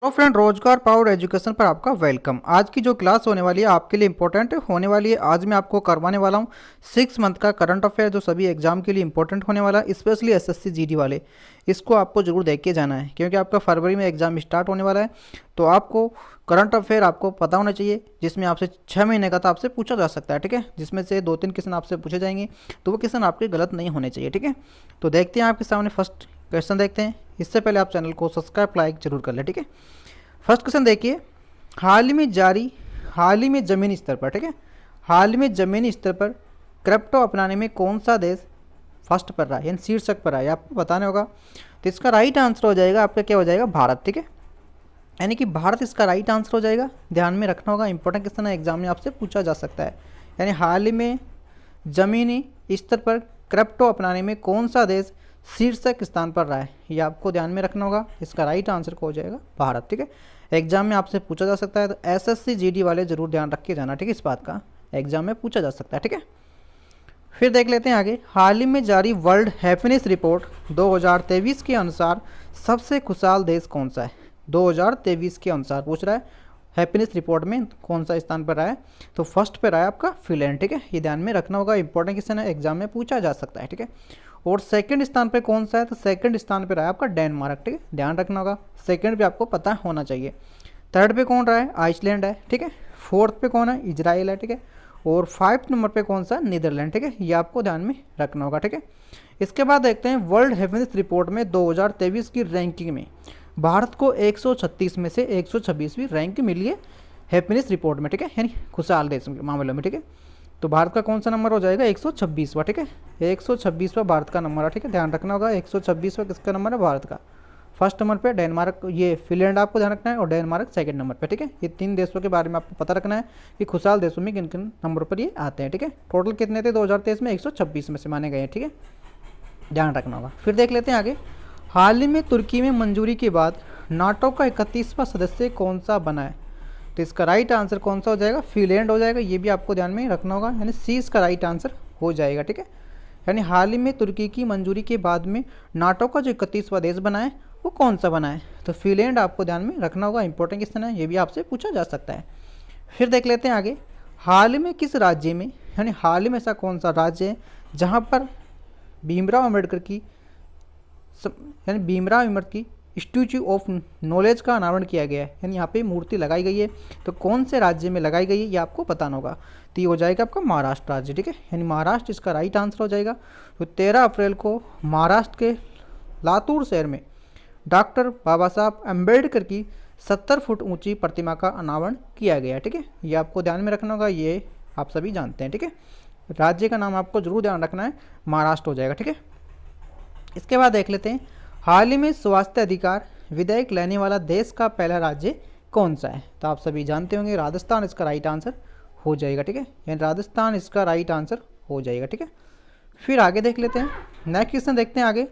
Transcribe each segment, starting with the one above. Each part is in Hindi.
तो फ्रेंड, रोजगार पावर एजुकेशन पर आपका वेलकम। आज की जो क्लास होने वाली है आपके लिए इंपॉर्टेंट होने वाली है। आज मैं आपको करवाने वाला हूँ 6 मंथ का करंट अफेयर जो सभी एग्जाम के लिए इंपॉर्टेंट होने वाला है, स्पेशली एसएससी जीडी वाले। इसको आपको जरूर देख के जाना है क्योंकि आपका फरवरी में एग्जाम स्टार्ट होने वाला है। तो आपको करंट अफेयर आपको पता होना चाहिए, जिसमें आपसे 6 महीने का तो आपसे पूछा जा सकता है, ठीक है। जिसमें से 2-3 क्वेश्चन आपसे पूछे जाएंगे, तो वो क्वेश्चन आपके गलत नहीं होने चाहिए, ठीक है। तो देखते हैं आपके सामने फर्स्ट क्वेश्चन देखते हैं। इससे पहले आप चैनल को सब्सक्राइब लाइक जरूर कर लें, ठीक है। फर्स्ट क्वेश्चन देखिए, हाल ही में ज़मीनी स्तर पर, ठीक है, हाल ही में ज़मीनी स्तर पर क्रिप्टो अपनाने में कौन सा देश फर्स्ट पर रहा है, यानी शीर्षक पर रहा है, आपको बताना होगा। तो इसका राइट आंसर हो जाएगा आपका, क्या हो जाएगा, भारत, ठीक है। यानी कि भारत इसका राइट आंसर हो जाएगा। ध्यान में रखना होगा, इंपॉर्टेंट क्वेश्चन है, एग्जाम में आपसे पूछा जा सकता है। यानी हाल ही में ज़मीनी स्तर पर क्रिप्टो अपनाने में कौन सा देश शीर्षक स्थान पर रहा है, ये आपको ध्यान में रखना होगा। इसका राइट आंसर को हो जाएगा भारत, ठीक है। एग्जाम में आपसे पूछा जा सकता है, तो एसएससी जीडी वाले जरूर ध्यान रख के जाना, ठीक है। इस बात का एग्जाम में पूछा जा सकता है, ठीक है। फिर देख लेते हैं आगे। हाल ही में जारी वर्ल्ड हैप्पीनेस रिपोर्ट 2023 के अनुसार सबसे खुशहाल देश कौन सा है। 2023 के अनुसार पूछ रहा है, हैप्पीनेस रिपोर्ट में कौन सा स्थान पर रहा है। तो फर्स्ट पे रहा है आपका फिनलैंड, ठीक है। ये ध्यान में रखना होगा, इंपॉर्टेंट क्वेश्चन है, एग्जाम में पूछा जा सकता है, ठीक है। और सेकंड स्थान पे कौन सा है, तो सेकंड स्थान पे रहा है आपका डेनमार्क, ठीक है। ध्यान रखना होगा, सेकंड पे आपको पता होना चाहिए। थर्ड पे कौन रहा है, आइसलैंड है, ठीक है। फोर्थ पे कौन है, इजराइल है, ठीक है। और 5th नंबर पे कौन सा, नीदरलैंड, ठीक है। ये आपको ध्यान में रखना होगा, ठीक है। इसके बाद देखते हैं वर्ल्ड हैप्पीनेस रिपोर्ट में 2023 की रैंकिंग में भारत को 136 में से 126वीं रैंक मिली है हैप्पीनेस रिपोर्ट में, ठीक है, यानी खुशहाल देश के मामले में, ठीक है। तो भारत का कौन सा नंबर हो जाएगा, 126वां, ठीक है। 126वां भारत का नंबर है, ठीक है। ध्यान रखना होगा, 126वां किसका नंबर है, भारत का। फर्स्ट नंबर पे डेनमार्क, ये फिनलैंड आपको ध्यान रखना है, और डेनमार्क सेकंड नंबर पे, ठीक है। ये 3 देशों के बारे में आपको पता रखना है कि खुशहाल देशों में किन किन नंबर पर ये आते हैं, ठीक है। टोटल कितने थे 2023 में, 126 में से माने गए हैं, ठीक है। ध्यान रखना होगा। फिर देख लेते हैं आगे। हाल ही में तुर्की में मंजूरी के बाद नाटो का 31वां सदस्य कौन सा बना है। तो इसका राइट आंसर कौन सा हो जाएगा, फिनलैंड हो जाएगा। ये भी आपको ध्यान में रखना होगा, यानी सी इसका राइट आंसर हो जाएगा, ठीक है। यानी हाल ही में तुर्की की मंजूरी के बाद में नाटो का जो 31वां देश बना है वो कौन सा बना है, तो फिनलैंड आपको ध्यान में रखना होगा, इंपॉर्टेंट क्वेश्चन है, ये भी आपसे पूछा जा सकता है। फिर देख लेते हैं आगे। हाल ही में किस राज्य में, यानी हाल ही में ऐसा कौन सा राज्य है जहाँ पर भीमराव अम्बेडकर की यानी भीमराव अम्बेडकर की स्टैच्यू ऑफ नॉलेज का अनावरण किया गया है, यानी यहाँ पे मूर्ति लगाई गई है। तो कौन से राज्य में लगाई गई है ये आपको बताना होगा। तो ये हो जाएगा आपका महाराष्ट्र राज्य, ठीक है। यानी महाराष्ट्र इसका राइट आंसर हो जाएगा। तो 13 अप्रैल को महाराष्ट्र के लातूर शहर में डॉक्टर बाबा साहब अम्बेडकर की 70 फुट ऊंची प्रतिमा का अनावरण किया गया है, ठीक है। ये आपको ध्यान में रखना होगा, ये आप सभी जानते हैं, ठीक है। राज्य का नाम आपको जरूर ध्यान रखना है, महाराष्ट्र हो जाएगा, ठीक है। इसके बाद देख लेते हैं, हाल ही में स्वास्थ्य अधिकार विधेयक लाने वाला देश का पहला राज्य कौन सा है। तो आप सभी जानते होंगे, राजस्थान इसका राइट आंसर हो जाएगा, ठीक है। यानी राजस्थान इसका राइट आंसर हो जाएगा, ठीक है। फिर आगे देख लेते हैं, नेक्स्ट क्वेश्चन देखते हैं आगे।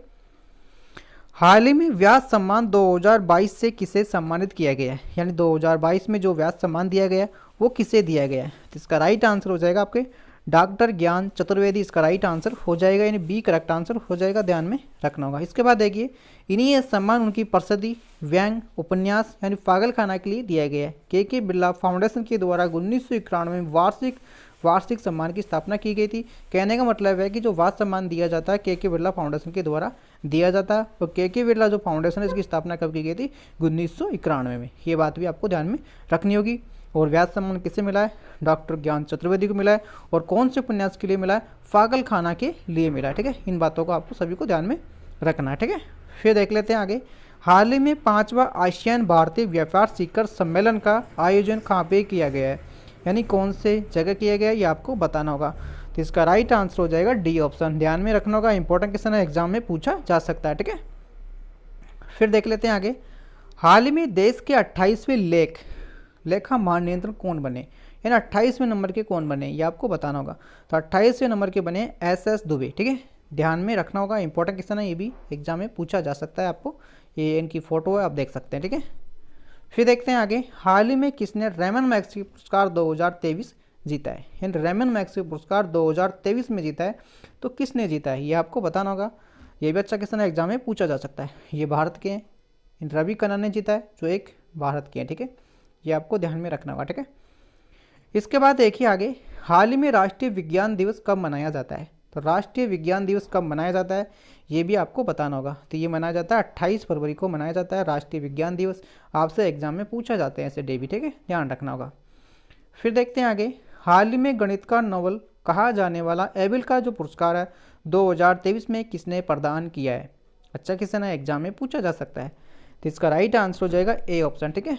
हाल ही में व्यास सम्मान 2022 से किसे सम्मानित किया गया है, यानी 2022 में जो व्यास सम्मान दिया गया है वो किसे दिया गया है। तो इसका राइट आंसर हो जाएगा आपके डॉक्टर ज्ञान चतुर्वेदी, इसका राइट आंसर हो जाएगा, यानी बी करेक्ट आंसर हो जाएगा, ध्यान में रखना होगा। इसके बाद देखिए, इन्हें यह सम्मान उनकी प्रसिद्धि व्यंग उपन्यास यानी पागल खाना के लिए दिया गया है। के बिरला फाउंडेशन के द्वारा 1991 में वार्षिक सम्मान की स्थापना की गई थी। कहने का मतलब है कि जो वार्षिक सम्मान दिया जाता है के बिरला फाउंडेशन के द्वारा दिया जाता है। और के बिरला जो फाउंडेशन है इसकी स्थापना कब की गई थी, 1991 में। ये बात भी आपको ध्यान में रखनी होगी। और व्यास सम्मान किसे मिला है, डॉक्टर ज्ञान चतुर्वेदी को मिला है। और कौन से उपन्यास के लिए मिला है, पागल खाना के लिए मिला है, ठीक है। इन बातों को आपको सभी को ध्यान में रखना है, ठीक है। फिर देख लेते हैं आगे। हाल ही में 5वां आसियान भारतीय व्यापार शिखर सम्मेलन का आयोजन कहाँ पे किया गया है, यानी कौन से जगह किया गया है ये आपको बताना होगा। तो इसका राइट आंसर हो जाएगा डी ऑप्शन, ध्यान में रखना होगा, इंपॉर्टेंट क्वेश्चन है, एग्जाम में पूछा जा सकता है, ठीक है। फिर देख लेते हैं आगे। हाल ही में देश के 28वें लेखा महानियंत्रक कौन बने, यानी 28वें नंबर के कौन बने ये आपको बताना होगा। तो 28वें नंबर के बने एस दुबे, ठीक है। ध्यान में रखना होगा, इंपॉर्टेंट क्वेश्चन है, ये भी एग्जाम में पूछा जा सकता है आपको। ये इनकी फोटो है, आप देख सकते हैं, ठीक है। फिर देखते हैं आगे। हाल ही में किसने रेमन मैग्सेसे पुरस्कार 2023 जीता है, यानी रेमन मैग्सेसे पुरस्कार 2023 में जीता है। तो किसने जीता है ये आपको बताना होगा। ये भी अच्छा क्वेश्चन है, एग्जाम में पूछा जा सकता है। ये भारत के हैं, रवि कन्ना ने जीता है, जो एक भारत की हैं, ठीक है, ये आपको ध्यान में रखना होगा, ठीक है। इसके बाद देखिए आगे, हाल ही में राष्ट्रीय विज्ञान दिवस कब मनाया जाता है? तो राष्ट्रीय विज्ञान दिवस कब मनाया जाता है ये भी आपको बताना होगा। तो ये मनाया जाता है 28 फरवरी को मनाया जाता है राष्ट्रीय विज्ञान दिवस। आपसे एग्जाम में पूछा जाते हैं ऐसे डे भी, ठीक है, ध्यान रखना होगा। फिर देखते हैं आगे, हाल ही में गणित का नोबेल कहा जाने वाला एबेल का जो पुरस्कार है 2023 में किसने प्रदान किया है? अच्छा क्वेश्चन है, एग्जाम में पूछा जा सकता है। तो इसका राइट आंसर हो जाएगा ए ऑप्शन, ठीक है,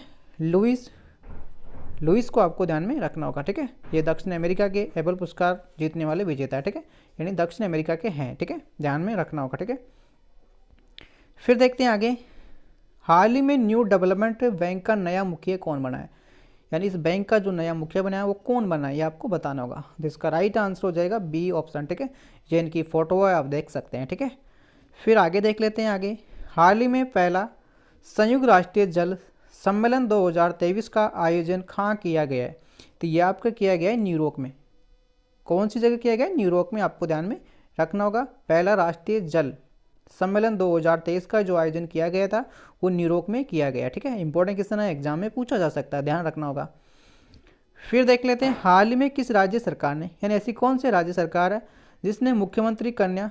लुइस को आपको ध्यान में रखना होगा, ठीक है। ये दक्षिण अमेरिका के एबेल पुरस्कार जीतने वाले विजेता है, ठीक है, यानी दक्षिण अमेरिका के हैं, ठीक है, ध्यान में रखना होगा, ठीक है। फिर देखते हैं आगे, हाल ही में न्यू डेवलपमेंट बैंक का नया मुखिया कौन बना है? यानी इस बैंक का जो नया मुखिया बना है वो कौन बना है ये आपको बताना होगा। जिसका राइट आंसर हो जाएगा बी ऑप्शन, ठीक है, ये इनकी फोटो है, आप देख सकते हैं, ठीक है। फिर आगे देख लेते हैं आगे, हाल ही में पहला संयुक्त राष्ट्रीय जल सम्मेलन 2023 का आयोजन कहाँ किया गया है? तो ये आपका किया गया है न्यूयॉर्क में। कौन सी जगह किया गया है? न्यूयॉर्क में, आपको ध्यान में रखना होगा। पहला राष्ट्रीय जल सम्मेलन 2023 का जो आयोजन किया गया था वो न्यूयॉर्क में किया गया, ठीक है। इंपॉर्टेंट क्वेश्चन है, एग्जाम में पूछा जा सकता है, ध्यान रखना होगा। फिर देख लेते हैं, हाल ही में किस राज्य सरकार ने, यानी ऐसी कौन सी राज्य सरकार है जिसने मुख्यमंत्री कन्या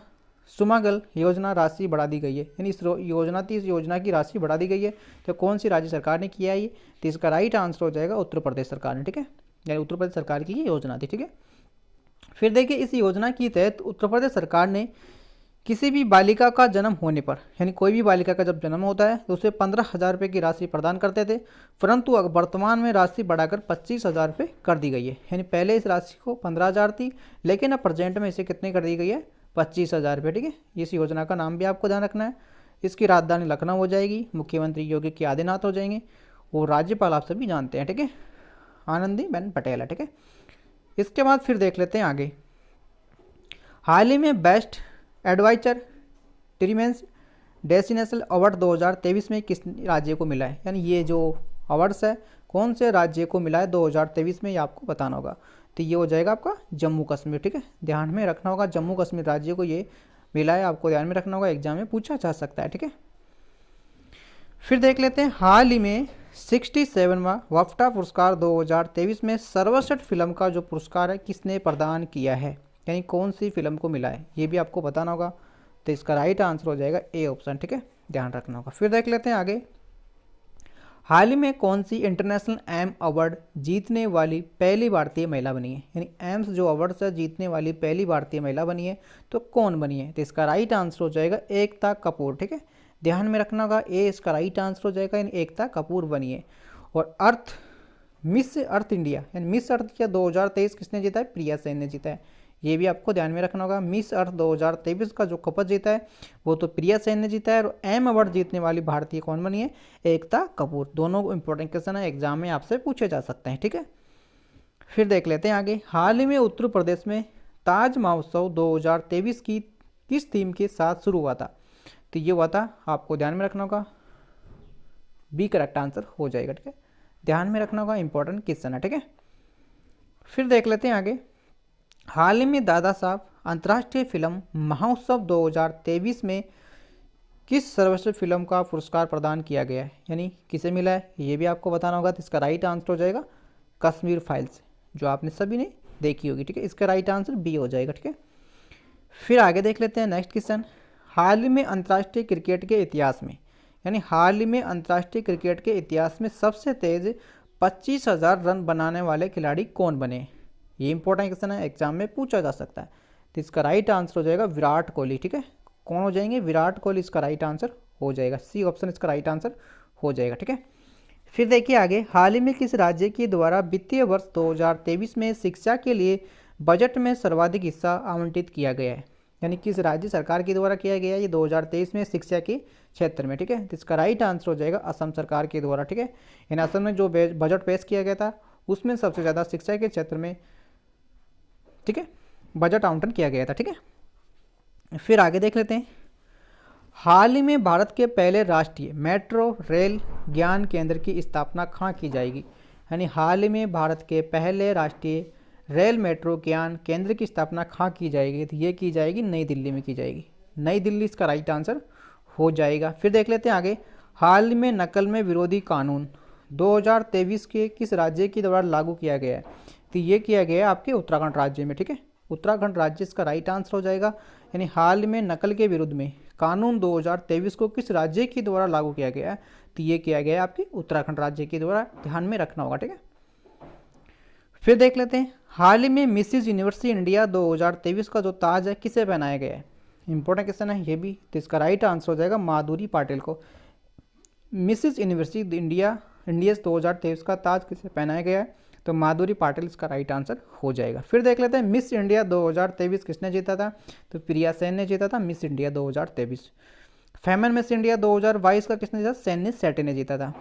सुमंगला योजना राशि बढ़ा दी गई है? यानी इस योजना की राशि बढ़ा दी गई है, तो कौन सी राज्य सरकार ने किया है ये? तो इसका राइट आंसर हो जाएगा उत्तर प्रदेश सरकार ने, ठीक है, यानी उत्तर प्रदेश सरकार की ये योजना थी, ठीक है। फिर देखिए, इस योजना के तहत उत्तर प्रदेश सरकार ने किसी भी बालिका का जन्म होने पर, यानी कोई भी बालिका का जब जन्म होता है तो उसे 15,000 रुपये की राशि प्रदान करते थे, परंतु अब वर्तमान में राशि बढ़ाकर 25,000 रुपये कर दी गई है। यानी पहले इस राशि को 15,000 थी, लेकिन अब प्रेजेंट में इसे कितनी कर दी गई है? 25,000 रुपये, ठीक है। इस योजना का नाम भी आपको ध्यान रखना है। इसकी राजधानी लखनऊ हो जाएगी, मुख्यमंत्री योगी के आदित्यनाथ हो जाएंगे, और राज्यपाल आप सभी जानते हैं, ठीक है, आनंदीबेन पटेल है, ठीक है। इसके बाद फिर देख लेते हैं आगे, हाल ही में बेस्ट एडवाइजर ट्रीमेंस डेस्टिनेशन अवार्ड 2023 में किस राज्य को मिला है? यानी ये जो अवार्ड्स है कौन से राज्य को मिला है 2023 में, ये आपको बताना होगा। तो ये हो जाएगा आपका जम्मू कश्मीर, ठीक है, ध्यान में रखना होगा। जम्मू कश्मीर राज्य को ये मिला है, आपको ध्यान में रखना होगा, एग्जाम में पूछा जा सकता है, ठीक है। फिर देख लेते हैं, हाल ही में 67वां बाफ्टा पुरस्कार 2023 में सर्वश्रेष्ठ फिल्म का जो पुरस्कार है किसने प्रदान किया है? यानी कौन सी फिल्म को मिला है ये भी आपको बताना होगा। तो इसका राइट आंसर हो जाएगा ए ऑप्शन, ठीक है, ध्यान रखना होगा। फिर देख लेते हैं आगे, हाल ही में कौन सी इंटरनेशनल एम अवार्ड जीतने वाली पहली भारतीय महिला बनी है? यानी एम्स जो अवार्ड है जीतने वाली पहली भारतीय महिला बनी है, तो कौन बनी है? तो इसका राइट आंसर हो जाएगा एकता कपूर, ठीक है, ध्यान में रखना होगा। ए इसका राइट आंसर हो जाएगा, यानी एकता कपूर बनी है। और मिस अर्थ इंडिया यानी मिस अर्थ इंडिया 2023 किसने जीता है? प्रिया सेन ने जीता है, ये भी आपको ध्यान में रखना होगा। मिस अर्थ 2023 का जो कप जीता है वो तो प्रिया सेन ने जीता है, और एम अवार्ड जीतने वाली भारतीय कौन बनी है? एकता कपूर। दोनों इंपॉर्टेंट क्वेश्चन है, एग्जाम में आपसे पूछे जा सकते हैं, ठीक है। फिर देख लेते हैं आगे, हाल ही में उत्तर प्रदेश में ताज महोत्सव 2023 की किस थीम के साथ शुरू हुआ था? तो ये हुआ था, आपको ध्यान में रखना होगा, बी करेक्ट आंसर हो जाएगा, ठीक है, ध्यान में रखना होगा, इंपॉर्टेंट क्वेश्चन है, ठीक है। फिर देख लेते हैं आगे, हाल ही में दादा साहब अंतर्राष्ट्रीय फिल्म महोत्सव 2023 में किस सर्वश्रेष्ठ फिल्म का पुरस्कार प्रदान किया गया है? यानी किसे मिला है ये भी आपको बताना होगा। तो इसका राइट आंसर हो जाएगा कश्मीर फाइल्स, जो आपने सभी ने देखी होगी, ठीक है, इसका राइट आंसर बी हो जाएगा, ठीक है। फिर आगे देख लेते हैं नेक्स्ट क्वेश्चन, हाल ही में अंतर्राष्ट्रीय क्रिकेट के इतिहास में, यानी हाल ही में अंतर्राष्ट्रीय क्रिकेट के इतिहास में सबसे तेज 25,000 रन बनाने वाले खिलाड़ी कौन बने? ये इंपॉर्टेंट क्वेश्चन है, एग्जाम में पूछा जा सकता है। तो इसका राइट आंसर हो जाएगा विराट कोहली, ठीक है, कौन हो जाएंगे? विराट कोहली इसका राइट आंसर हो जाएगा, सी ऑप्शन इसका राइट आंसर हो जाएगा, ठीक है। फिर देखिए आगे, हाल ही में किस राज्य के द्वारा वित्तीय वर्ष 2023 में शिक्षा के लिए बजट में सर्वाधिक हिस्सा आवंटित किया गया है? यानी किस राज्य सरकार के द्वारा किया गया है ये 2023 में शिक्षा के क्षेत्र में, ठीक है। तो इसका राइट आंसर हो जाएगा असम सरकार के द्वारा, ठीक है। इन असम में जो बजट पेश किया गया था उसमें सबसे ज़्यादा शिक्षा के क्षेत्र में, ठीक है, बजट आवंटन किया गया था, ठीक है। फिर आगे देख लेते हैं, हाल ही में भारत के पहले राष्ट्रीय मेट्रो रेल ज्ञान केंद्र की स्थापना कहाँ की जाएगी? यानी हाल ही में भारत के पहले राष्ट्रीय रेल मेट्रो ज्ञान केंद्र की स्थापना कहाँ की जाएगी? तो ये की जाएगी नई दिल्ली में की जाएगी, नई दिल्ली इसका राइट आंसर हो जाएगा। फिर देख लेते हैं आगे, हाल में नकल में विरोधी कानून 2023 के किस राज्य के द्वारा लागू किया गया है? तो ये किया गया है आपके उत्तराखंड राज्य में, ठीक है। उत्तराखंड राज्य इसका राइट आंसर हो जाएगा। यानी हाल में नकल के विरुद्ध में कानून 2023 को किस राज्य के द्वारा लागू किया गया है? तो ये किया गया है आपके उत्तराखंड राज्य के द्वारा, ध्यान में रखना होगा, ठीक है। फिर देख लेते हैं, हाल ही में मिसिज यूनिवर्सिटी इंडिया 2023 का जो ताज है किसे पहनाया गया है? इंपॉर्टेंट क्वेश्चन है ये भी। तो इसका राइट आंसर हो जाएगा माधुरी पाटिल को। मिसिज यूनिवर्सिटी इंडिया 2023 का ताज किसे पहनाया गया है? तो माधुरी पाटिल इसका राइट आंसर हो जाएगा। फिर देख लेते हैं, मिस इंडिया 2023 किसने जीता था? तो प्रिया सेन ने जीता था miss India 2023। Feynman miss India 2022 का किसने जीता? सैनी सेठी ने जीता था,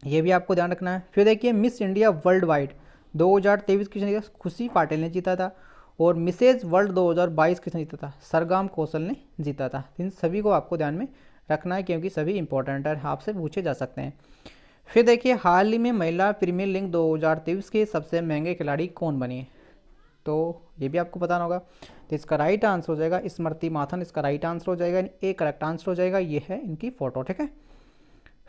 ये भी आपको ध्यान रखना है। फिर देखिए, मिस इंडिया वर्ल्ड वाइड 2023 किसने जीता? खुशी पाटिल ने जीता था। और मिसेज वर्ल्ड 2022 किसने जीता था? सरगम कौशल ने जीता था। इन सभी को आपको ध्यान में रखना है क्योंकि सभी इंपॉर्टेंट है, आपसे पूछे जा सकते हैं। फिर देखिए, हाल ही में महिला प्रीमियर लीग 2023 के सबसे महंगे खिलाड़ी कौन बनी है? तो ये भी आपको बताना होगा। तो इसका राइट आंसर हो जाएगा स्मृति माथन, इसका राइट आंसर हो जाएगा, एक करेक्ट आंसर हो जाएगा। ये है इनकी फोटो, ठीक है।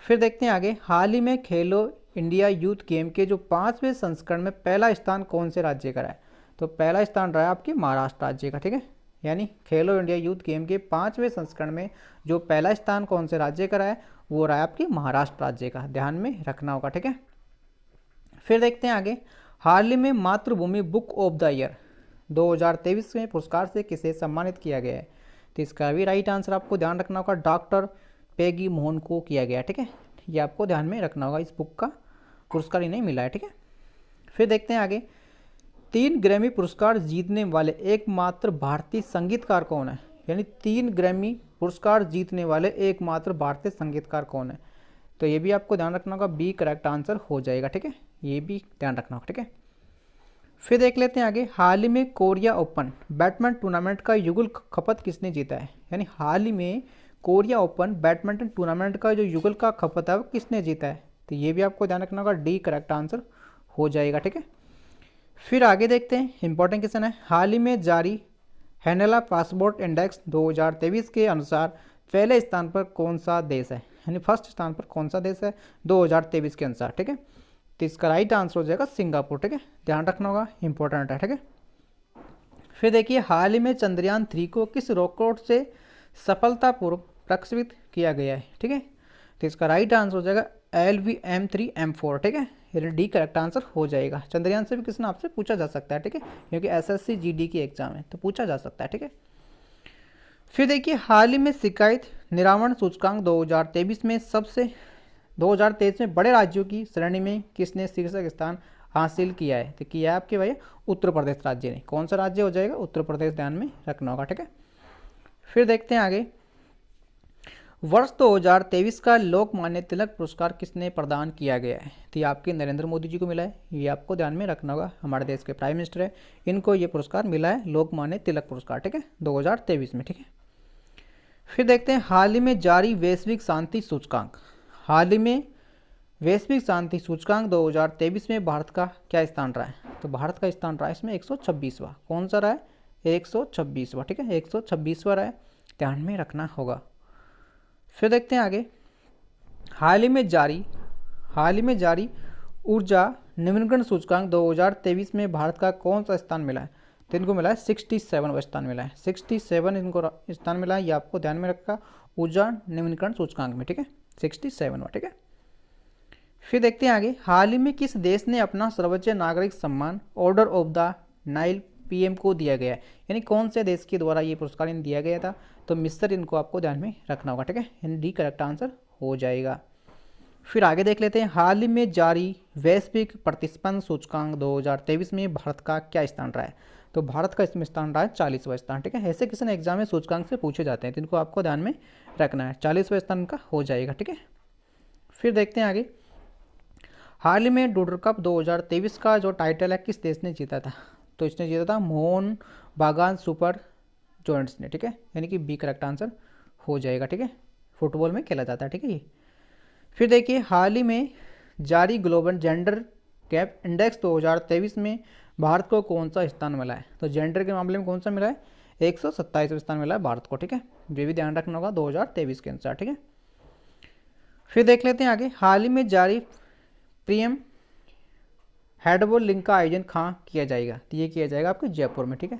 फिर देखते हैं आगे, हाल ही में खेलो इंडिया यूथ गेम के जो 5वें संस्करण में पहला स्थान कौन से राज्य का रहा है? तो पहला स्थान रहा है आपके महाराष्ट्र राज्य का, ठीक है। यानी खेलो इंडिया यूथ गेम के 5वें संस्करण में जो पहला स्थान कौन से राज्य का रहा है? वो रहा है आपके महाराष्ट्र राज्य का, ध्यान में रखना होगा, ठीक है। फिर देखते हैं आगे, हाल ही में मातृभूमि बुक ऑफ द ईयर 2023 में पुरस्कार से किसे सम्मानित किया गया है? तो इसका भी राइट आंसर आपको ध्यान रखना होगा, डॉक्टर पेगी मोहन को किया गया, ठीक है। ये आपको ध्यान में रखना होगा, इस बुक का पुरस्कार इन्हें मिला है, ठीक है। फिर देखते हैं आगे, 3 ग्रैमी पुरस्कार जीतने वाले एकमात्र भारतीय संगीतकार कौन है? यानी 3 ग्रैमी पुरस्कार जीतने वाले एकमात्र भारतीय संगीतकार कौन है? तो ये भी आपको ध्यान रखना होगा, बी करेक्ट आंसर हो जाएगा, ठीक है। ये भी ध्यान रखना होगा, ठीक है। फिर देख लेते हैं आगे, हाल ही में कोरिया ओपन बैडमिंटन टूर्नामेंट का युगल खपत किसने जीता है? यानी हाल ही में कोरिया ओपन बैडमिंटन टूर्नामेंट का जो युगल का खपत है वो किसने जीता है? तो ये भी आपको ध्यान रखना होगा, डी करेक्ट आंसर हो जाएगा, ठीक है। फिर आगे देखते हैं, इंपॉर्टेंट क्वेश्चन है, हाल ही में जारी हैनेला पासपोर्ट इंडेक्स 2023 के अनुसार पहले स्थान पर कौन सा देश है? यानी फर्स्ट स्थान पर कौन सा देश है 2023 के अनुसार, ठीक है। तो इसका राइट आंसर हो जाएगा सिंगापुर, ठीक है। ध्यान रखना होगा, इंपॉर्टेंट है, ठीक है। फिर देखिए, हाल ही में चंद्रयान 3 को किस रॉकेट से सफलतापूर्वक प्रक्षेपित किया गया है? ठीक है। तो इसका राइट आंसर हो जाएगा LVM-3M4, ठीक है। यानी डी करेक्ट आंसर हो जाएगा। चंद्रयान से भी किसी आपसे पूछा जा सकता है, ठीक है, क्योंकि SSC GD की एग्जाम है तो पूछा जा सकता है, ठीक है। फिर देखिए, हाल ही में शिकायत निरावरण सूचकांक 2023 में 2023 में बड़े राज्यों की श्रेणी में किसने शीर्षक स्थान हासिल किया है? तो किया है आपके भैया उत्तर प्रदेश राज्य ने। कौन सा राज्य हो जाएगा? उत्तर प्रदेश, ध्यान में रखना होगा, ठीक है। फिर देखते हैं आगे, वर्ष 2023 का लोकमान्य तिलक पुरस्कार किसने प्रदान किया गया है? तो ये आपके नरेंद्र मोदी जी को मिला है, ये आपको ध्यान में रखना होगा। हमारे देश के प्राइम मिनिस्टर है, इनको ये पुरस्कार मिला है, लोकमान्य तिलक पुरस्कार, ठीक है, 2023 में, ठीक है। फिर देखते हैं, हाल ही में जारी वैश्विक शांति सूचकांक, हाल ही में वैश्विक शांति सूचकांक 2023 में भारत का क्या स्थान रहा है? तो भारत का स्थान रहा है इसमें 126वां। कौन सा रहा है? 126वां, ठीक है, 126वां रहा है, ध्यान में रखना होगा। फिर देखते हैं आगे, हाल ही में जारी ऊर्जा नवीनीकरण सूचकांक 2023 में भारत का कौन सा स्थान मिला है? तो इनको मिला है 67वां स्थान मिला है, 67 इनको स्थान मिला है, ये आपको ध्यान में रखा ऊर्जा नवीनीकरण सूचकांक में, ठीक है, 67वां, ठीक है। फिर देखते हैं आगे, हाल ही में किस देश ने अपना सर्वोच्च नागरिक सम्मान order of the Nile PM को दिया गया है? यानी कौन से देश के द्वारा ये पुरस्कार इन्हें दिया गया था? तो मिस्र, इनको आपको ध्यान में रखना होगा, ठीक है, यानी डी करेक्ट आंसर हो जाएगा। फिर आगे देख लेते हैं, हाल ही में जारी वैश्विक प्रतिस्पर्धा सूचकांक 2023 में भारत का क्या स्थान रहा है? तो भारत का इसमें स्थान रहा है 40वां स्थान, ठीक है। ऐसे किसी एग्जाम में सूचकांक से पूछे जाते हैं तो इनको आपको ध्यान में रखना है, 40वां स्थान का हो जाएगा, ठीक है। फिर देखते हैं आगे, हाल ही में डूडर कप 2023 का जो टाइटल है किस देश ने जीता था? तो इसने जीता था मोहन बागान सुपर जॉइंट्स ने, ठीक है, यानी कि बी करेक्ट आंसर हो जाएगा, ठीक है, फुटबॉल में खेला जाता है, ठीक है ये। फिर देखिए, हाल ही में जारी ग्लोबल जेंडर गैप इंडेक्स 2023 में भारत को कौन सा स्थान मिला है? तो जेंडर के मामले में कौन सा मिला है? 127वां स्थान मिला है भारत को, ठीक है, ये भी ध्यान रखना होगा 2023 के अनुसार, ठीक है। फिर देख लेते हैं आगे, हाल ही में जारी प्रीमियम हैंडबॉल लीग का आयोजन कहाँ किया जाएगा? तो ये किया जाएगा आपके जयपुर में, ठीक है।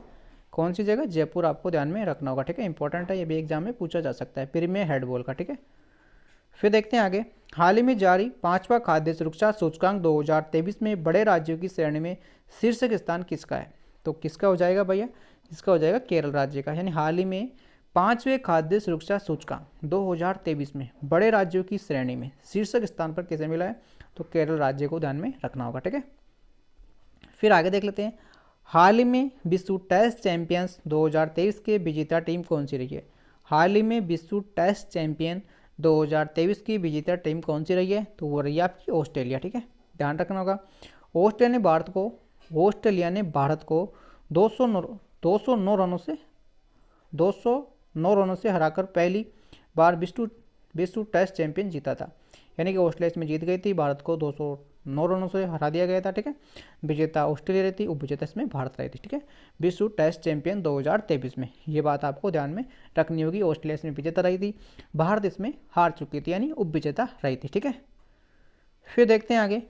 कौन सी जगह? जयपुर, आपको ध्यान में रखना होगा, ठीक है। इंपॉर्टेंट है, ये भी एग्जाम में पूछा जा सकता है, प्रीमियम हैंडबॉल का, ठीक है। फिर देखते हैं आगे। हाल ही में जारी 5वां खाद्य सुरक्षा सूचकांक 2023 में बड़े राज्यों की श्रेणी में शीर्षक स्थान किसका है? तो किसका हो जाएगा भैया? इसका हो जाएगा केरल राज्य का। यानी हाल ही में 5वें खाद्य सुरक्षा सूचकांक 2023 में बड़े राज्यों की श्रेणी में शीर्षक स्थान पर किसे मिला है? तो केरल राज्य को ध्यान में रखना होगा, ठीक है। फिर आगे देख लेते हैं। हाल ही में विश्व टेस्ट चैंपियंस 2023 के विजेता टीम कौन सी रही है? हाल ही में विश्व टेस्ट चैंपियन 2023 की विजेता टीम कौन सी रही है? तो वो रही है आपकी ऑस्ट्रेलिया, ठीक है। ध्यान रखना होगा। ऑस्ट्रेलिया ने भारत को 209 रनों से हराकर पहली बार विश्व टेस्ट चैंपियन जीता था। यानी कि ऑस्ट्रेलिया इसमें जीत गई थी, भारत को 209 रनों से हरा दिया गया था, ठीक है। विजेता ऑस्ट्रेलिया रहती, उपविजेता इसमें भारत रही थी, ठीक है। विश्व टेस्ट चैंपियन 2023 में, ये बात आपको ध्यान में रखनी होगी। ऑस्ट्रेलिया इसमें विजेता रही थी, भारत इसमें हार चुकी थी, यानी उपविजेता रही थी, ठीक है। फिर देखते हैं आगे।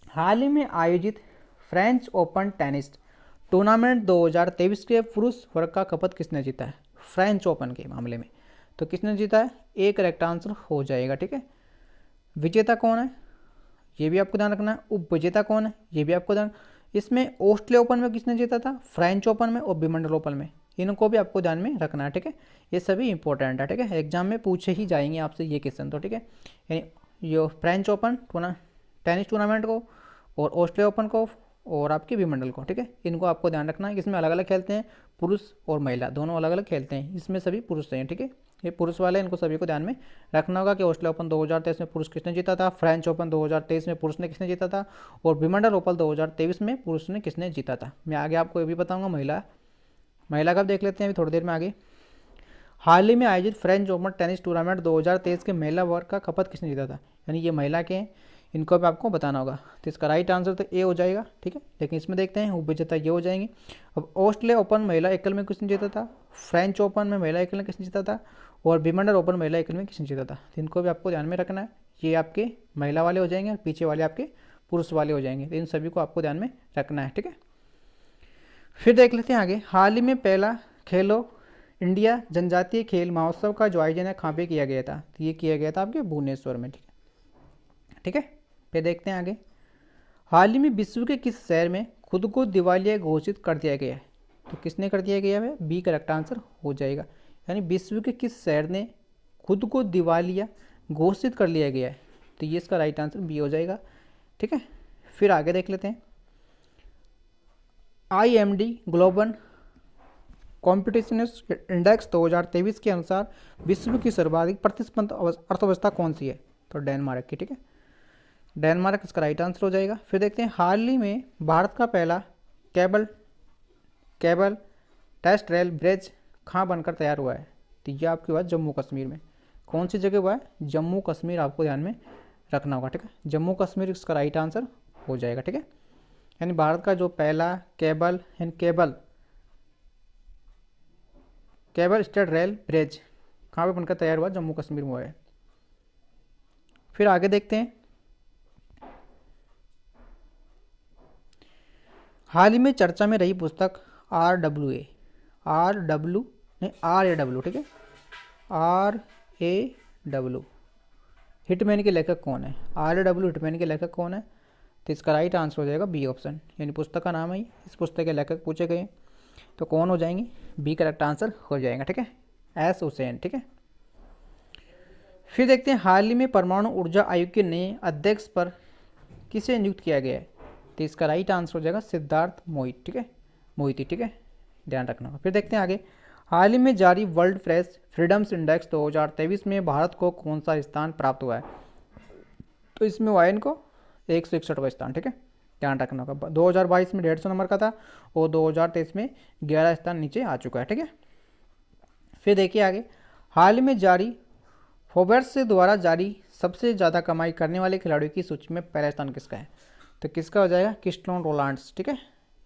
हाल ही में आयोजित फ्रेंच ओपन टेनिस टूर्नामेंट 2023 के पुरुष वर्ग का खपत किसने जीता है? फ्रेंच ओपन के मामले में तो किसने जीता है? एक करेक्ट आंसर हो जाएगा, ठीक है। विजेता कौन है? ये भी आपको ध्यान रखना है। उपविजेता कौन है? ये भी आपको ध्यान। इसमें ऑस्ट्रेलिया ओपन में किसने जीता था? फ्रेंच ओपन में और विंबलडन ओपन में, इनको भी आपको ध्यान में रखना है, ठीक है। ये सभी इंपॉर्टेंट है, ठीक है। एग्जाम में पूछे ही जाएंगे आपसे ये क्वेश्चन, तो ठीक है। यानी ये फ्रेंच ओपन टेनिस टूर्नामेंट को और ऑस्ट्रेलिया ओपन को और आपकी विंबलडन को, ठीक है। इनको आपको ध्यान रखना है। इसमें अलग अलग खेलते हैं, पुरुष और महिला दोनों अलग अलग खेलते हैं। इसमें सभी पुरुष हैं, ठीक है। ये पुरुष वाले, इनको सभी को ध्यान में रखना होगा कि ऑस्ट्रेलिया ओपन 2023 में पुरुष किसने जीता था, फ्रेंच ओपन 2023 में पुरुष ने किसने जीता था, और विंबलडन ओपन 2023 में पुरुष ने किसने जीता था। मैं आगे आपको ये भी बताऊंगा। महिला का देख लेते हैं अभी थोड़ी देर में आगे। हाल ही में आयोजित फ्रेंच ओपन टेनिस टूर्नामेंट 2023 के महिला वर्ग का खपत किसने जीता था? यानी ये महिला के हैं, इनको भी आपको बताना होगा। तो इसका राइट आंसर तो ए हो जाएगा, ठीक है। लेकिन इसमें देखते हैं उपविजेता ये हो जाएंगे। अब ऑस्ट्रेलिया ओपन महिला एकल में किसने जीता था, फ्रेंच ओपन में महिला एकल में किसने जीता था, और विंबलडन ओपन महिला एकल में किसने जीता था। तो इनको भी आपको ध्यान में रखना है। ये आपके महिला वाले हो जाएंगे और पीछे वाले आपके पुरुष वाले हो जाएंगे। तो इन सभी को आपको ध्यान में रखना है, ठीक है। फिर देख लेते हैं आगे। हाल ही में पहला खेलो इंडिया जनजातीय खेल महोत्सव का जो आयोजन है कहाँ पे किया गया था? तो ये किया गया था आपके भुवनेश्वर में, ठीक है, ठीक है। फिर देखते हैं आगे। हाल ही में विश्व के किस शहर में खुद को दिवालिया घोषित कर दिया गया है? तो किसने कर दिया गया है? बी करेक्ट आंसर हो जाएगा। यानी विश्व के किस शहर ने खुद को दिवालिया घोषित कर लिया गया है? तो ये इसका राइट आंसर बी हो जाएगा, ठीक है। फिर आगे देख लेते हैं। IMD ग्लोबल कॉम्पिटिशन इंडेक्स 2023 के अनुसार विश्व की सर्वाधिक प्रतिस्पर्धी अर्थव्यवस्था कौन सी है? तो डेनमार्क की, ठीक है। डेनमार्क इसका राइट आंसर हो जाएगा। फिर देखते हैं। हाल ही में भारत का पहला केबल टेस्ट रेल ब्रिज कहाँ बनकर तैयार हुआ है? तो ये आपकी बात जम्मू कश्मीर में। कौन सी जगह हुआ है? जम्मू कश्मीर, आपको ध्यान में रखना होगा, ठीक है। जम्मू कश्मीर इसका राइट आंसर हो जाएगा, ठीक है। यानी भारत का जो पहला केबल स्टेट रेल ब्रिज कहाँ पे बनकर तैयार हुआ? जम्मू कश्मीर में हुआ है। फिर आगे देखते हैं। हाल ही में चर्चा में रही पुस्तक RAW, ठीक है, RAW हिटमैन के लेखक कौन है? RAW हिटमैन के लेखक कौन है? तो इसका राइट आंसर हो जाएगा बी ऑप्शन। यानी पुस्तक का नाम है, इस पुस्तक के लेखक पूछे गए तो कौन हो जाएंगे? बी करेक्ट आंसर हो जाएगा, ठीक है, S हुसैन, ठीक है। फिर देखते हैं। हाल ही में परमाणु ऊर्जा आयोग के नए अध्यक्ष पर किसे नियुक्त किया गया है? तो इसका राइट आंसर हो जाएगा सिद्धार्थ मोहित, ठीक है, मोहिती, ठीक है, ध्यान रखना होगा। फिर देखते हैं आगे। हाल ही में जारी वर्ल्ड प्रेस फ्रीडम्स इंडेक्स 2023 में भारत को कौन सा स्थान प्राप्त हुआ है? तो इसमें हुआ है इनको 161वां स्थान, ठीक है, ध्यान रखना होगा। 2022 में 150 नंबर का था और 2023 में 11 स्थान नीचे आ चुका है, ठीक है। फिर देखिए आगे। हाल ही में जारी फोर्ब्स द्वारा जारी सबसे ज़्यादा कमाई करने वाले खिलाड़ियों की सूची में पहला स्थान किसका है? तो किसका हो जाएगा? क्रिस्टियानो रोनाल्डो, ठीक है,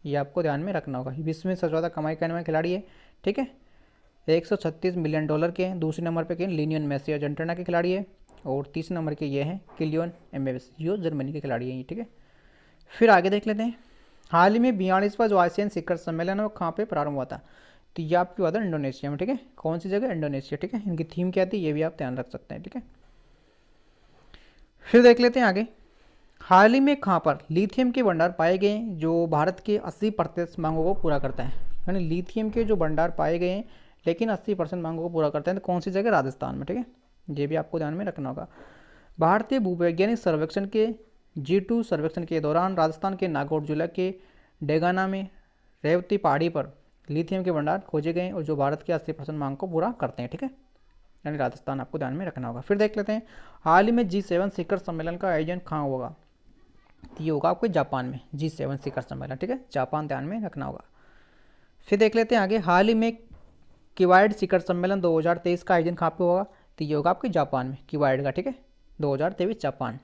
ये आपको ध्यान में रखना होगा। विश्व में सबसे ज़्यादा कमाई करने वाले खिलाड़ी है, ठीक है, $136 मिलियन के हैं। दूसरे नंबर पे के लियोनेल मेसी अर्जेंटीना के खिलाड़ी है और तीसरे नंबर के ये हैं किलियन एम्बेबे, जो जर्मनी के खिलाड़ी हैं ये, ठीक है। फिर आगे देख लेते हैं, हाल ही में 42वां जो आसियान शिखर सम्मेलन है वो कहाँ पे प्रारंभ हुआ था, तो ये आपकी हुआ था इंडोनेशिया में, ठीक है। कौन सी जगह, इंडोनेशिया, ठीक है। इनकी थीम क्या थी ये भी आप ध्यान रख सकते हैं, ठीक है। फिर देख लेते हैं आगे, हाल ही में कहाँ पर लिथियम के भंडार पाए गए हैं जो भारत के 80% मांगों को पूरा करता है, यानी लिथियम के जो भंडार पाए गए हैं लेकिन 80% मांगों को पूरा करते हैं, तो कौन सी जगह, राजस्थान में, ठीक है। ये भी आपको ध्यान में रखना होगा। भारतीय भूवैज्ञानिक सर्वेक्षण के G2 सर्वेक्षण के दौरान राजस्थान के नागौर जिला के डेगाना में रेवती पहाड़ी पर लिथियम के भंडार खोजे गए और जो भारत के 80% मांग को पूरा करते हैं, ठीक है, यानी राजस्थान आपको ध्यान में रखना होगा। फिर देख लेते हैं, हाल ही में G7 शिखर सम्मेलन का आयोजन कहाँ होगा, तो ये होगा आपको जापान में, G7 शिखर सम्मेलन, ठीक है, जापान ध्यान में रखना होगा। फिर देख लेते हैं आगे, हाल ही में किवाड शिखर सम्मेलन 2023 का आयोजन कहाँ पे होगा, तो ये होगा आपके जापान में, किवाड का, ठीक है, 2023 जापान,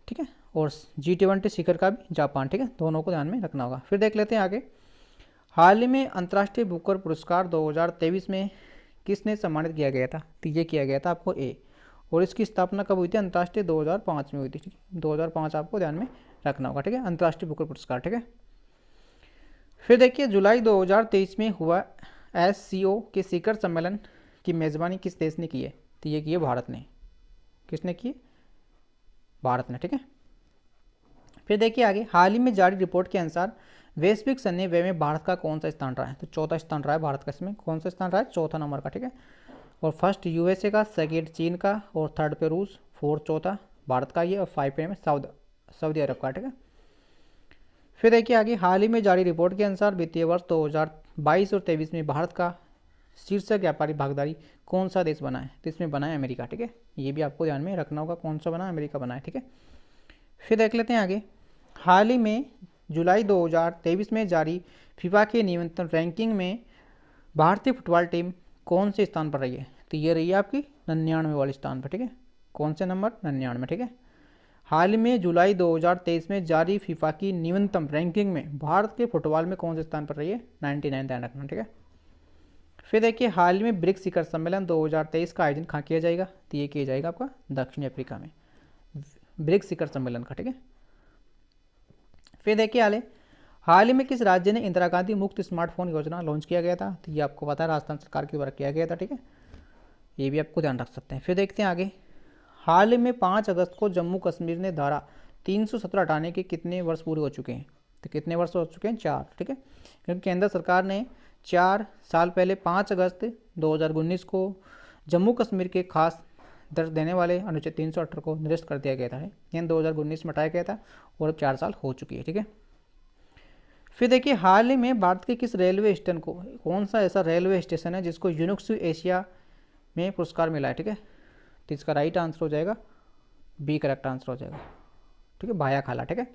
ठीक है। और G20 शिखर का भी जापान, ठीक है, दोनों को ध्यान में रखना होगा। फिर देख लेते हैं आगे, हाल ही में अंतर्राष्ट्रीय बुकर पुरस्कार 2023 में किसने सम्मानित किया गया था, तो ये किया गया था आपको ए, और इसकी स्थापना कब हुई थी, अंतर्राष्ट्रीय 2005 में हुई थी, ठीक है, 2005 आपको ध्यान में रखना होगा, ठीक है, अंतर्राष्ट्रीय बुकर पुरस्कार, ठीक है। फिर देखिए, जुलाई 2023 में हुआ SCO के शिखर सम्मेलन की मेज़बानी किस देश ने की है, तो ये की है भारत ने, किसने की, भारत ने, ठीक है। फिर देखिए आगे, हाल ही में जारी रिपोर्ट के अनुसार वैश्विक सैन्य व्यय में भारत का कौन सा स्थान रहा है, तो चौथा स्थान रहा है भारत का, इसमें कौन सा स्थान रहा है, चौथा नंबर का, ठीक है। और फर्स्ट USA का, सेकेंड चीन का, और थर्ड पे रूस, फोर्थ चौथा भारत का ये, और 5 पे में सऊदी अरब का, ठीक है। फिर देखिए आगे, हाल ही में जारी रिपोर्ट के अनुसार वित्तीय वर्ष 2022 और 23 में भारत का शीर्षक व्यापारी भागीदारी कौन सा देश बना है, तो इसमें बना है अमेरिका, ठीक है, ये भी आपको ध्यान में रखना होगा, कौन सा बना है, अमेरिका बना है, ठीक है। फिर देख लेते हैं आगे, हाल ही में जुलाई 2023 में जारी फीफा के नियंत्रण रैंकिंग में भारतीय फुटबॉल टीम कौन से स्थान पर रही है, तो ये रही है आपकी 99 वाले स्थान पर, ठीक है, कौन से नंबर, 99, ठीक है। हाल ही में जुलाई 2023 में जारी फीफा की न्यूनतम रैंकिंग में भारत के फुटबॉल में कौन से स्थान पर रही है, 99, ध्यान रखना, ठीक है। फिर देखिए, हाल ही में ब्रिक्स शिखर सम्मेलन 2023 का आयोजन कहाँ किया जाएगा, तो ये किया जाएगा आपका दक्षिण अफ्रीका में, ब्रिक्स शिखर सम्मेलन का, ठीक है। फिर देखिए हाल ही में किस राज्य ने इंदिरा गांधी मुफ्त स्मार्टफोन योजना लॉन्च किया गया था, तो ये आपको पता है राजस्थान सरकार के द्वारा किया गया था, ठीक है, ये भी आपको ध्यान रख सकते हैं। फिर देखते हैं आगे, हाल ही में 5 अगस्त को जम्मू कश्मीर ने धारा 317 हटाने के कितने वर्ष पूरे हो चुके हैं, तो कितने वर्ष हो चुके हैं, 4, ठीक है, क्योंकि केंद्र सरकार ने 4 साल पहले 5 अगस्त 2019 को जम्मू कश्मीर के खास दर्ज देने वाले अनुच्छेद 318 को निरस्त कर दिया गया था, यानी 2019 में हटाया गया था और अब 4 साल हो चुकी है, ठीक है। फिर देखिए, हाल ही में भारत के किस रेलवे स्टेशन को, कौन सा ऐसा रेलवे स्टेशन है जिसको यूनेस्को एशिया में पुरस्कार मिला है, ठीक है, तो इसका राइट आंसर हो जाएगा बी, करेक्ट आंसर हो जाएगा, ठीक है, भाया खाला, ठीक है।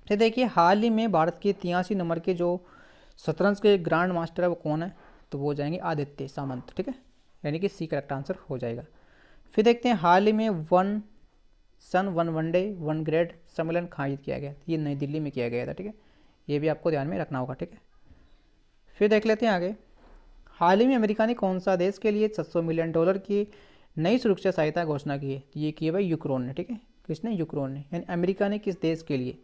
फिर देखिए, हाल ही में भारत के 83 नंबर के जो शतरंज के ग्रांड मास्टर है वो कौन है, तो वो हो जाएंगे आदित्य सामंत, ठीक है, यानी कि सी करेक्ट आंसर हो जाएगा। फिर देखते हैं, हाल ही में 1 वनडे 1 ग्रेड सम्मेलन कहाँ आयोजित किया गया, ये नई दिल्ली में किया गया था, ठीक है, ये भी आपको ध्यान में रखना होगा, ठीक है। फिर देख लेते हैं आगे, हाल ही में अमेरिका ने कौन सा देश के लिए $700 मिलियन की नई सुरक्षा सहायता घोषणा की है, तो ये की है भाई यूक्रेन ने, ठीक है, किसने, यूक्रेन ने, यानी अमेरिका ने किस देश के लिए,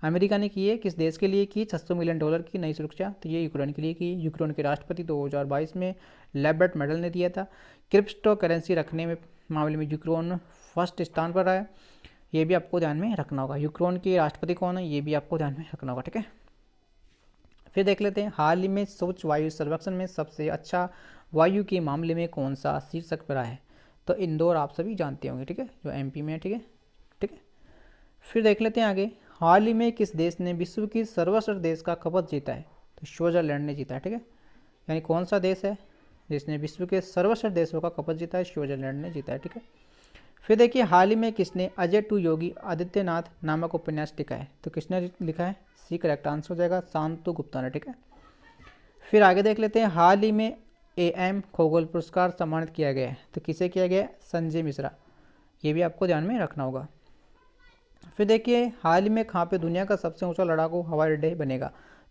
अमेरिका ने की है किस देश के लिए की $600 मिलियन की नई सुरक्षा, तो ये यूक्रेन के लिए की। यूक्रेन के राष्ट्रपति 2022 में लैबर्ट मेडल ने दिया था। क्रिप्टो करेंसी रखने में मामले में यूक्रेन फर्स्ट स्थान पर है, ये भी आपको ध्यान में रखना होगा। यूक्रेन के राष्ट्रपति कौन है, ये भी आपको ध्यान में रखना होगा, ठीक है। फिर देख लेते हैं, हाल ही में स्वच्छ वायु सर्वेक्षण में सबसे अच्छा वायु के मामले में कौन सा शीर्षक पर है, तो इंदौर आप सभी जानते होंगे, ठीक है, जो MP में है, ठीक है, ठीक है। फिर देख लेते हैं आगे, हाल ही में किस देश ने विश्व की सर्वश्रेष्ठ देश का खपत जीता है, तो स्विट्जरलैंड ने जीता है, ठीक है, यानी कौन सा देश है जिसने विश्व के सर्वश्रेष्ठ देशों का खपत जीता है, स्विट्जरलैंड ने जीता है, ठीक है। फिर देखिए, हाल ही में किसने अजय टू योगी आदित्यनाथ नामक उपन्यास लिखा है, तो किसने लिखा है, सी करेक्ट आंसर हो जाएगा शांतु गुप्ता ने, ठीक है। फिर आगे देख लेते हैं, हाल ही में AM खगोल पुरस्कार सम्मानित किया गया है, तो किसे किया गया है, संजय मिश्रा, ये भी आपको ध्यान में रखना होगा। फिर देखिए, हाल ही में कहाँ पे दुनिया का सबसे ऊंचा लड़ाकू हवाई अड्डा बनेगा,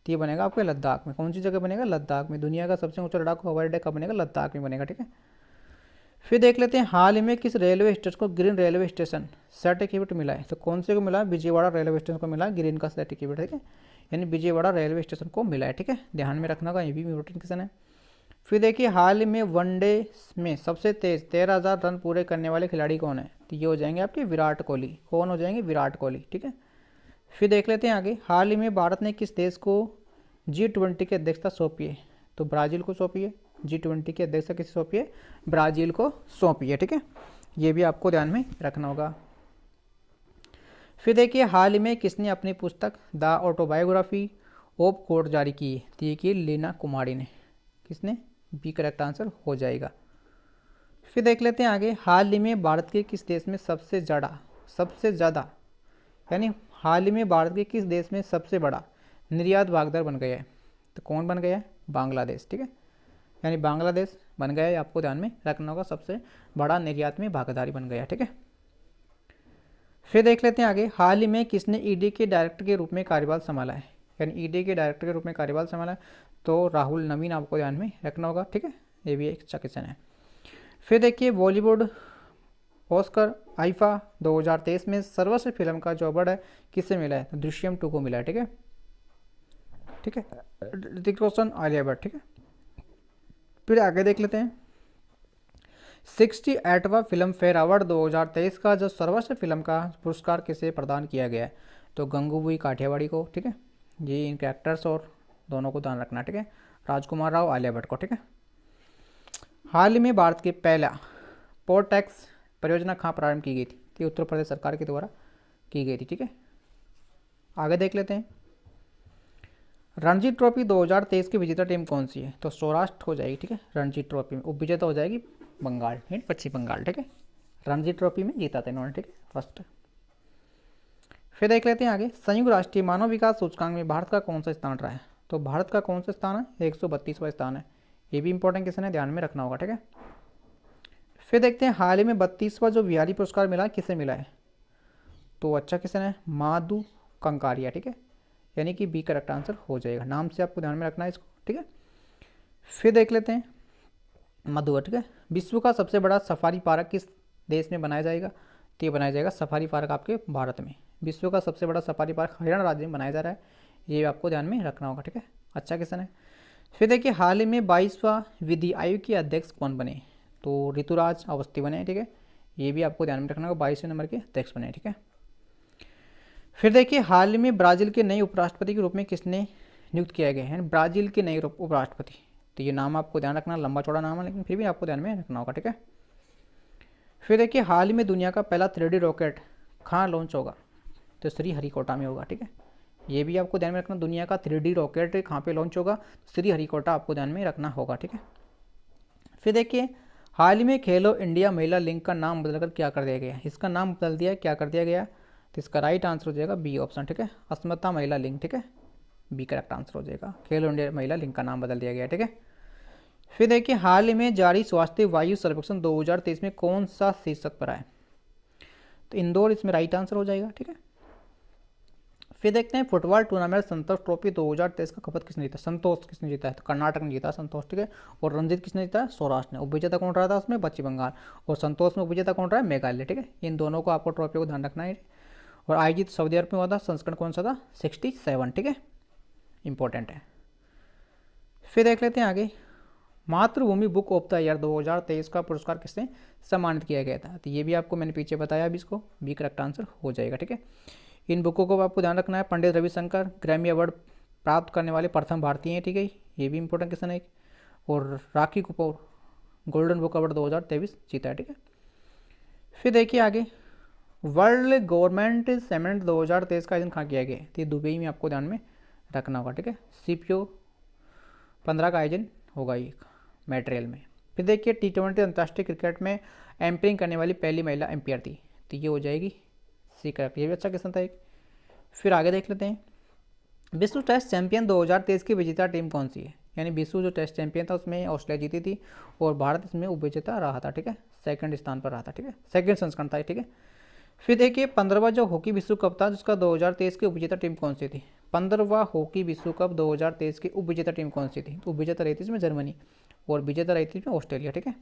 तो ये बनेगा आपके लद्दाख में। कौन सी जगह बनेगा, लद्दाख में। दुनिया का सबसे ऊंचा लड़ाकू हवाई अड्डा कब बनेगा, लद्दाख में बनेगा, ठीक है। फिर देख लेते हैं हाल ही में किस रेलवे स्टेशन को ग्रीन रेलवे स्टेशन सर्टिफिकेट मिला है। तो कौन से को मिला है? विजयवाड़ा रेलवे स्टेशन को मिला है ग्रीन का सर्टिफिकेट, ठीक है, यानी विजयवाड़ा रेलवे स्टेशन को मिला है, ठीक है, ध्यान में रखना का, ये भी इंपॉर्टेंट क्वेश्चन है। फिर देखिए हाल ही में वनडे में सबसे तेज 13,000 रन पूरे करने वाले खिलाड़ी कौन है? तो ये हो जाएंगे आपके विराट कोहली। कौन हो जाएंगे? विराट कोहली, ठीक है। फिर देख लेते हैं आगे, हाल ही में भारत ने किस देश को G20 की अध्यक्षता सौंपी है? तो ब्राज़ील को सौंपी है। G20 की अध्यक्षता किसे सौंपी है? ब्राज़ील को सौंपी है, ठीक है, ये भी आपको ध्यान में रखना होगा। फिर देखिए हाल ही में किसने अपनी पुस्तक द ऑटोबायोग्राफी ऑफ कोर्ट जारी की है? तो ये की लीना कुमारी ने। किसने? बी करेक्ट आंसर हो जाएगा। फिर देख लेते हैं आगे, हाल ही में भारत के किस देश में सबसे ज़्यादा यानी हाल ही में भारत के किस देश में सबसे बड़ा निर्यात भागीदार बन गया है? तो कौन बन गया है? बांग्लादेश, ठीक है, यानी बांग्लादेश बन गया है, आपको ध्यान में रखना होगा, सबसे बड़ा निर्यात में भागीदारी बन गया, ठीक है। फिर देख लेते हैं आगे, हाल ही में किसने ईडी के डायरेक्टर के रूप में कार्यभार संभाला है? यानी ईडी के डायरेक्टर के रूप में कार्यभार संभाला है, तो राहुल नवीन आपको ध्यान में रखना होगा, ठीक है, ये भी एक अच्छा क्वेश्चन है। फिर देखिए बॉलीवुड ऑस्कर आईफा 2023 में सर्वश्रेष्ठ फिल्म का जो अवार्ड है किससे मिला है? तो दृश्यम 2 को मिला है, ठीक है, ठीक है, ऋतिक रोशन, आलिया भट्ट, ठीक है। फिर आगे देख लेते हैं, 68वां फिल्म फेयर अवार्ड 2023 का जो सर्वश्रेष्ठ फिल्म का पुरस्कार किसे प्रदान किया गया है? तो गंगूबाई काठियावाड़ी को, ठीक है, ये इन कैरेक्टर्स और दोनों को ध्यान रखना, ठीक है, राजकुमार राव, आलिया भट्ट को, ठीक है। हाल ही में भारत के पहला पोर्ट टैक्स परियोजना कहाँ प्रारंभ की गई थी? तो उत्तर प्रदेश सरकार के द्वारा की गई थी, ठीक है। आगे देख लेते हैं, रणजी ट्रॉफी 2023 की विजेता टीम कौन सी है? तो सौराष्ट्र हो जाएगी, ठीक है, रणजी ट्रॉफी में उपविजेता हो जाएगी बंगाल, पश्चिम बंगाल, ठीक है, रणजी ट्रॉफी में जीता था इन्होंने, ठीक है, फर्स्ट। फिर देख लेते हैं आगे, संयुक्त राष्ट्रीय मानव विकास सूचकांक में भारत का कौन सा स्थान रहा है? तो भारत का कौन सा स्थान है? 132वां स्थान है, ये भी इंपॉर्टेंट क्वेश्चन है, ध्यान में रखना होगा, ठीक है। फिर देखते हैं हाल ही में 32वां जो बिहारी पुरस्कार मिला है किसे मिला है? तो अच्छा क्वेश्चन है, माधु कंकारिया, ठीक है, यानी कि बी करेक्ट आंसर हो जाएगा, नाम से आपको ध्यान में रखना है इसको, ठीक है। फिर देख लेते हैं मधुआ, ठीक है, विश्व का सबसे बड़ा सफारी पार्क किस देश में बनाया जाएगा? तो ये बनाया जाएगा सफारी पार्क आपके भारत में। विश्व का सबसे बड़ा सफारी पार्क हरियाणा राज्य में बनाया जा रहा है, ये आपको ध्यान में रखना होगा, ठीक है, अच्छा क्वेश्चन है। फिर देखिए हाल ही में 22वां विधि आयोग के अध्यक्ष कौन बने? तो ऋतुराज अवस्थी बने, ठीक है, ये भी आपको ध्यान में रखना होगा, 22वें नंबर के अध्यक्ष बने, ठीक है। फिर देखिए हाल ही में ब्राज़ील के नए उपराष्ट्रपति के रूप में किसने नियुक्त किया गया है? ब्राज़ील के नए उपराष्ट्रपति, तो ये नाम आपको ध्यान रखना, लंबा चौड़ा नाम है लेकिन फिर भी आपको ध्यान में रखना होगा, ठीक है। फिर देखिए हाल ही में दुनिया का पहला 3D रॉकेट कहाँ लॉन्च होगा? तो श्रीहरिकोटा में होगा, ठीक है, ये भी आपको ध्यान में रखना, दुनिया का 3D रॉकेट कहाँ पे लॉन्च होगा? श्रीहरिकोटा आपको ध्यान में रखना होगा, ठीक है। फिर देखिए हाल ही में खेलो इंडिया महिला लिंक का नाम बदलकर क्या कर दिया गया? इसका नाम बदल दिया, क्या कर दिया गया? तो इसका राइट आंसर हो जाएगा बी ऑप्शन, ठीक है, अस्मिता महिला लिंक, ठीक है, बी करेक्ट आंसर हो जाएगा, खेलो इंडिया महिला लिंक का नाम बदल दिया गया, ठीक है। फिर देखिए हाल ही में जारी स्वास्थ्य वायु सर्वेक्षण 2023 में कौन सा शीर्षक पर आए? तो इंदौर इसमें राइट आंसर हो जाएगा, ठीक है। फिर देखते हैं फुटबॉल टूर्नामेंट संतोष ट्रॉफी 2023 का खपत किसने जीता? संतोष किसने जीता है? तो कर्नाटक ने जीता संतोष, ठीक है, और रणजीत किसने जीता? सौराष्ट्र ने। उपविजेता कौन रहा था उसमें? पश्चिम बंगाल। और संतोष में उपविजेता कौन रहा है? मेघालय, ठीक है, इन दोनों को आपको ट्रॉफी को ध्यान रखना है। और आयोजित सऊदी अरब में हुआ था, संस्करण कौन सा था? 67, ठीक है, इंपॉर्टेंट है। फिर देख लेते हैं आगे, मातृभूमि बुक ऑफ द ईयर 2023 का पुरस्कार किससे सम्मानित किया गया था? तो ये भी आपको मैंने पीछे बताया, अभी इसको बी करेक्ट आंसर हो जाएगा, ठीक है। इन बुकों को आपको ध्यान रखना है, पंडित रविशंकर ग्रैमी अवार्ड प्राप्त करने वाले प्रथम भारतीय हैं, ठीक है, ये भी इंपॉर्टेंट क्वेश्चन है। और राखी कपूर गोल्डन बुक अवार्ड 2023 जीता है, ठीक है। फिर देखिए आगे, वर्ल्ड गवर्नमेंट समिट 2023 का आयोजन कहाँ किया गया? तो ये दुबई में आपको ध्यान में रखना होगा, ठीक है, CPO 15 का आयोजन होगा ये मटेरियल में। फिर देखिए T20 अंतर्राष्ट्रीय क्रिकेट में एम्पायरिंग करने वाली पहली महिला एम्पायर थी, तो ये हो जाएगी सी करेक्ट, ये भी अच्छा क्वेश्चन था एक। फिर आगे देख लेते हैं, विश्व टेस्ट चैंपियन 2023 की विजेता टीम कौन सी है? यानी विश्व जो टेस्ट चैंपियन था उसमें ऑस्ट्रेलिया जीती थी और भारत इसमें उपविजेता रहा था, ठीक है, सेकंड स्थान पर रहा था, ठीक है, सेकंड संस्करण था, ठीक है। फिर देखिए 15वां जो हॉकी विश्व कप था जिसका 2023 की उपविजेता टीम कौन सी थी? 15वां हॉकी विश्व कप 2023 की उपविजेता टीम कौन सी थी? तो उपविजेता रही थी इसमें जर्मनी और विजेता रही थी इसमें ऑस्ट्रेलिया, ठीक है।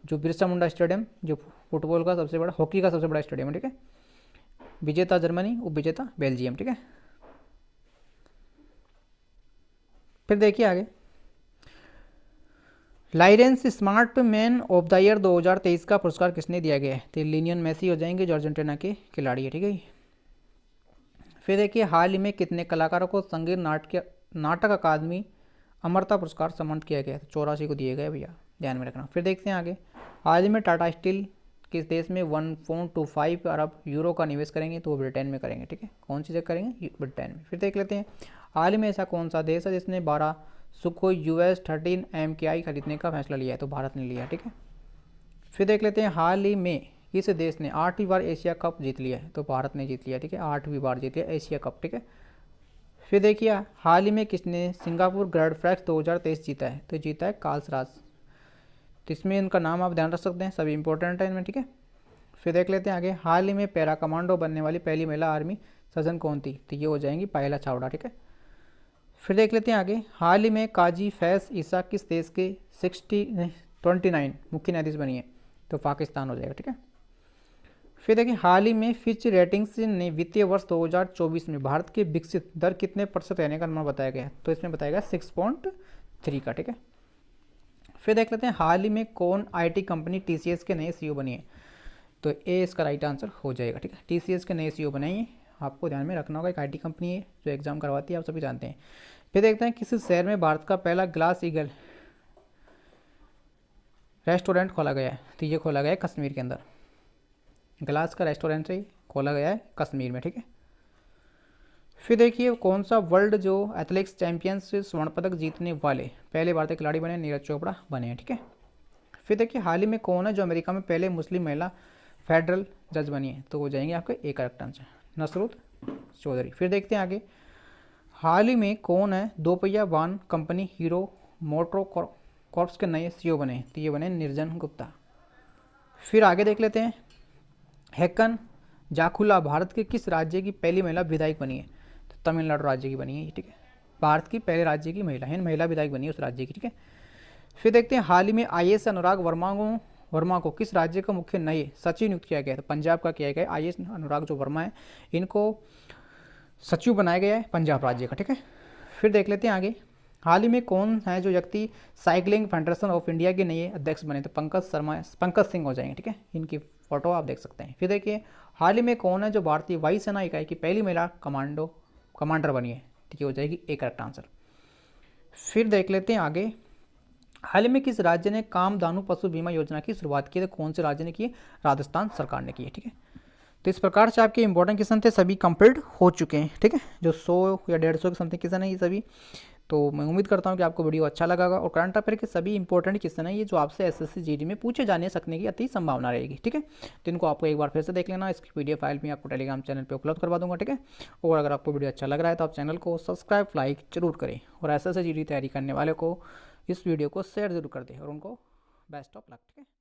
जो बिरसा मुंडा स्टेडियम जो फुटबॉल का सबसे बड़ा, हॉकी का सबसे बड़ा स्टेडियम है, ठीक है। विजेता जर्मनी, उपविजेता बेल्जियम, ठीक है। फिर देखिए आगे, Lawrence smart man of the year 2023 का पुरस्कार किसने दिया गया है? तो लियोनेल मेसी हो जाएंगे जो अर्जेंटीना के खिलाड़ी है, ठीक है। फिर देखिए, हाल ही में कितने कलाकारों को संगीत नाटक अकादमी अमरता पुरस्कार सम्मानित किया गया? तो 84 को दिए गए भैया, ध्यान में रखना। फिर देखते हैं आगे, हाल ही में टाटा स्टील किस देश में 1.25 अरब यूरो का निवेश करेंगे? तो वो ब्रिटेन में करेंगे, ठीक है। कौन सी जगह करेंगे? ब्रिटेन में। फिर देख लेते हैं, हाल ही में ऐसा कौन सा देश है जिसने 12 सुखोई US-13 MKI खरीदने का फैसला लिया है? तो भारत ने लिया, ठीक है। फिर देख लेते हैं, हाल ही में किस देश ने 8वीं बार एशिया कप जीत लिया है? तो भारत ने जीत लिया, ठीक है। 8वीं बार जीत लिया एशिया कप, ठीक है। फिर देखिए, हाल ही में किसने सिंगापुर ग्रैंड प्रिक्स 2023 जीता है? तो जीता है कार्लसराज। तो इसमें इनका नाम आप ध्यान रख सकते हैं, सभी इंपॉर्टेंट है इनमें, ठीक है। फिर देख लेते हैं आगे, हाल ही में पैरा कमांडो बनने वाली पहली महिला आर्मी सर्जन कौन थी? तो ये हो जाएंगी पायला चावड़ा, ठीक है। फिर देख लेते हैं आगे, हाल ही में काजी फैज ईसा किस देश के 29 मुख्य न्यायाधीश बनी है? तो पाकिस्तान हो जाएगा, ठीक है। फिर देखिए, हाल ही में फिच रेटिंग्स ने वित्तीय वर्ष 2024 में भारत की विकसित दर कितने प्रतिशत रहने का अनुमान बताया गया है? तो इसमें बताया गया 6.3 का, ठीक है। फिर देख लेते हैं, हाल ही में कौन IT कंपनी TCS के नए CEO बनी है? तो ए इसका राइट आंसर हो जाएगा, ठीक है। TCS के नए CEO बनाइए, आपको ध्यान में रखना होगा, एक IT कंपनी है जो एग्जाम करवाती है, आप सभी जानते हैं। फिर देखते हैं, किस शहर में भारत का पहला ग्लास ईगल रेस्टोरेंट खोला गया है? तो ये खोला गया है कश्मीर के अंदर, ग्लास का रेस्टोरेंट है खोला गया है कश्मीर में, ठीक है। फिर देखिए, कौन सा वर्ल्ड जो एथलेटिक्स चैंपियंस स्वर्ण पदक जीतने वाले पहले भारतीय खिलाड़ी बने? नीरज चोपड़ा बने हैं, ठीक है। फिर देखिए, हाल ही में कौन है जो अमेरिका में पहले मुस्लिम महिला फेडरल जज बनी है? तो हो जाएंगे आपके एक करेक्ट आंसर, नसरुत चौधरी। फिर देखते हैं आगे, हाल ही में कौन है 2 पहिया वाहन कंपनी हीरो मोटो कॉर्प्स के नए CEO बने? तो ये बने निर्जन गुप्ता। फिर आगे देख लेते हैं, हेकन जाखुला भारत के किस राज्य की पहली महिला विधायक बनी है? तो तमिलनाडु राज्य की बनी है, ठीक है। भारत की पहले राज्य की महिला है, महिला विधायक बनी है उस राज्य की, ठीक है। फिर देखते हैं, हाल ही में IAS अनुराग वर्मा को किस राज्य का मुख्य नए सचिव नियुक्त किया गया? तो पंजाब का किया गया। IAS अनुराग जो वर्मा है इनको सचिव बनाया गया है पंजाब राज्य का, ठीक है। फिर देख लेते हैं आगे, हाल ही में कौन है जो व्यक्ति साइकिलिंग फेडरेशन ऑफ इंडिया के नए अध्यक्ष बने? तो पंकज सिंह हो जाएंगे, ठीक है। इनकी फोटो आप देख सकते हैं। फिर देखिए, हाल ही में कौन है जो भारतीय वायुसेना इकाई की पहली महिला कमांडर बनी है? तो ये हो जाएगी एक करेक्ट आंसर। फिर देख लेते हैं आगे, हाल ही में किस राज्य ने कामधेनु पशु बीमा योजना की शुरुआत की? तो कौन से राज्य ने की? राजस्थान सरकार ने की है, ठीक है। तो इस प्रकार से आपके इंपॉर्टेंट क्वेश्चन थे, सभी कंप्लीट हो चुके हैं, ठीक है। जो 100 या 150 के समथिंग क्वेश्चन है ये सभी। तो मैं उम्मीद करता हूँ कि आपको वीडियो अच्छा लगा और करंट अफेयर के सभी इंपॉर्टेंट क्वेश्चन है ये जो आपसे SSC GD में पूछे जाने सकने की अति संभावना रहेगी, ठीक है। तो इनको आपको एक बार फिर से देख लेना, इसकी PDF फाइल भी आपको टेलीग्राम चैनल पे उपलब्ध करवा दूंगा, ठीक है। और अगर आपको वीडियो अच्छा लग रहा है तो आप चैनल को सब्सक्राइब लाइक जरूर करें और SSC GD तैयारी करने वाले को इस वीडियो को शेयर जरूर कर दें और उनको बेस्ट ऑफ लक, ठीक है।